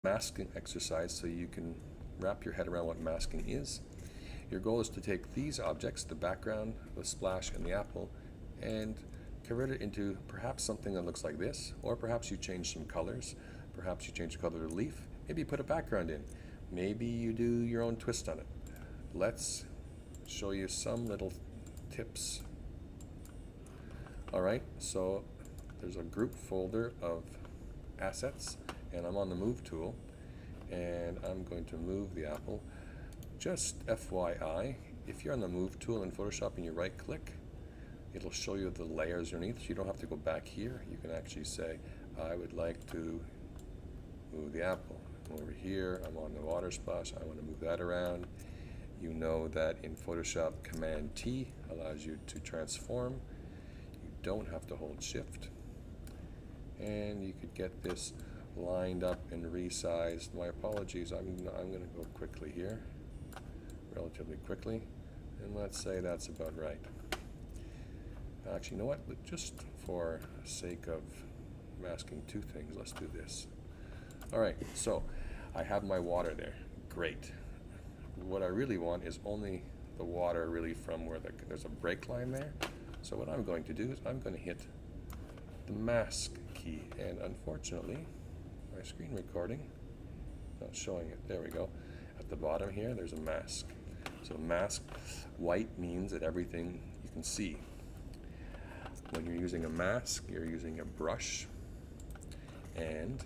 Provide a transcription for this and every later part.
masking exercise so you can wrap your head around what masking is. Your goal is to take these objects, the background, the splash, and the apple, and convert it into perhaps something that looks like this, or perhaps you change some colors, perhaps you change the color of the leaf, maybe you put a background in, maybe you do your own twist on it. Let's show you some little tips. Alright, so there's a group folder of assets, and I'm on the move tool, and I'm going to move the apple. Just FYI, if you're on the move tool in Photoshop and you right click, it'll show you the layers underneath, so you don't have to go back here. You can actually say, I would like to move the apple. Over here, I'm on the water splash, I want to move that around. You know that in Photoshop, Command T allows you to transform. You don't have to hold Shift. And you could get this lined up and resized. My apologies, I'm going to go quickly here, relatively quickly, and let's say that's about right. Actually, you know what? Just for sake of masking two things, let's do this. All right, so I have my water there. Great. What I really want is only the water really from where there's a break line there. So what I'm going to do is I'm going to hit the mask key, and unfortunately my screen recording not showing it. There we go. At the bottom here there's a mask. So mask white means that everything you can see. When you're using a mask, you're using a brush, and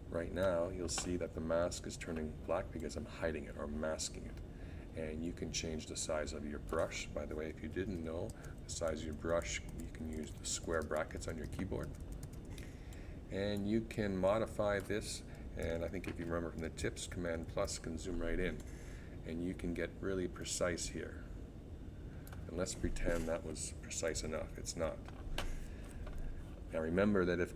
right now you'll see that the mask is turning black because I'm hiding it or masking it. And you can change the size of your brush. By the way, if you didn't know, the size of your brush, you can use the square brackets on your keyboard. And you can modify this, and I think if you remember from the tips, Command plus can zoom right in. And you can get really precise here. And let's pretend that was precise enough. It's not. Now remember that if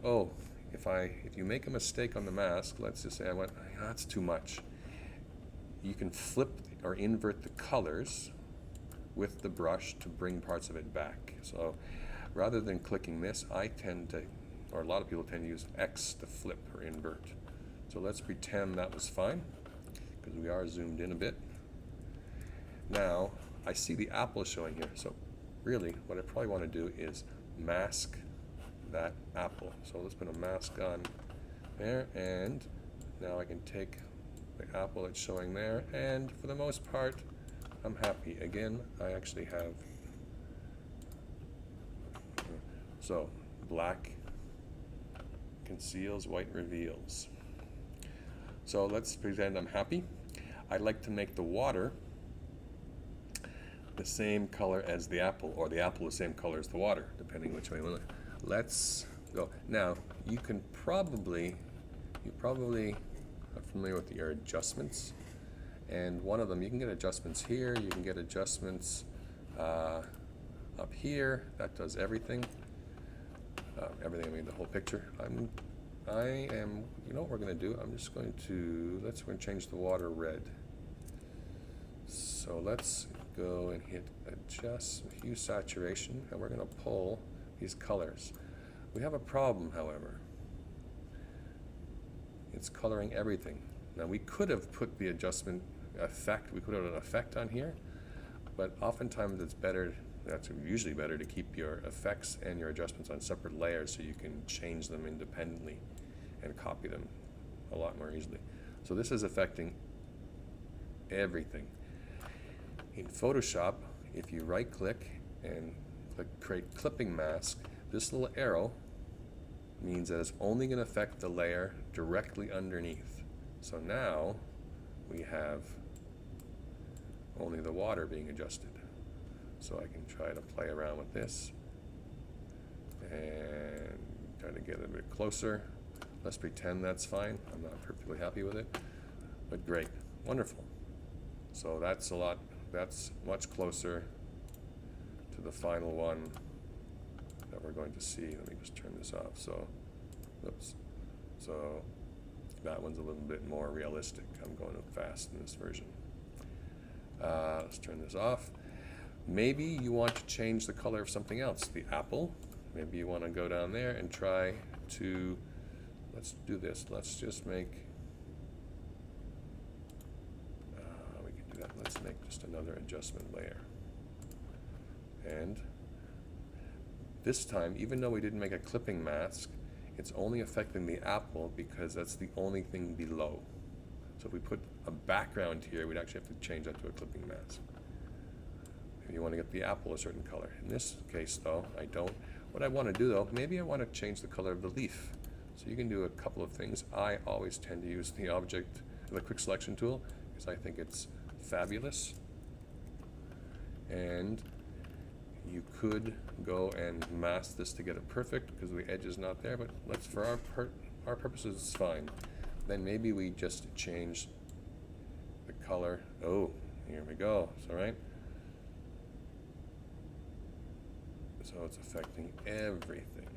you make a mistake on the mask, let's just say that's too much. You can flip or invert the colors with the brush to bring parts of it back. So rather than clicking this, a lot of people tend to use X to flip or invert. So let's pretend that was fine, because we are zoomed in a bit. Now, I see the apple showing here, so really what I probably want to do is mask that apple. So let's put a mask on there, and now I can take the apple that's showing there, and for the most part, I'm happy. Again, I actually have, so black conceals, white reveals. So let's pretend I'm happy. I'd like to make the water the same color as the apple, or the apple the same color as the water, depending which way we look. Let's go. Now, you probably are familiar with your adjustments, and one of them, you can get adjustments here, you can get adjustments up here. That does everything. Everything, I mean the whole picture. You know what we're going to do? I'm just going to, we're going to change the water red. So let's go and hit adjust, hue saturation, and we're going to pull these colors. We have a problem, however. It's coloring everything. Now we could have put the adjustment effect, we could have an effect on here, but oftentimes that's usually better to keep your effects and your adjustments on separate layers so you can change them independently and copy them a lot more easily. So this is affecting everything. In Photoshop, if you right click and click create clipping mask, this little arrow means that it's only going to affect the layer directly underneath. So now we have only the water being adjusted. So I can try to play around with this and try to get a bit closer. Let's pretend that's fine. I'm not perfectly happy with it, but great, wonderful. So that's much closer to the final one that we're going to see. Let me just turn this off. So, oops. So that one's a little bit more realistic. I'm going fast in this version. Let's turn this off. Maybe you want to change the color of something else. The apple, maybe you want to go down there and try to, let's do this. Let's just make that. Let's make just another adjustment layer. And this time, even though we didn't make a clipping mask, it's only affecting the apple because that's the only thing below. So if we put a background here, we'd actually have to change that to a clipping mask. If you want to get the apple a certain color. In this case, though, I don't. What I want to do, though, maybe I want to change the color of the leaf. So you can do a couple of things. I always tend to use the quick selection tool, because I think it's fabulous. And you could go and mask this to get it perfect because the edge is not there, but for our purposes, it's fine. Then maybe we just change the color. Oh, here we go. It's all right. So it's affecting everything.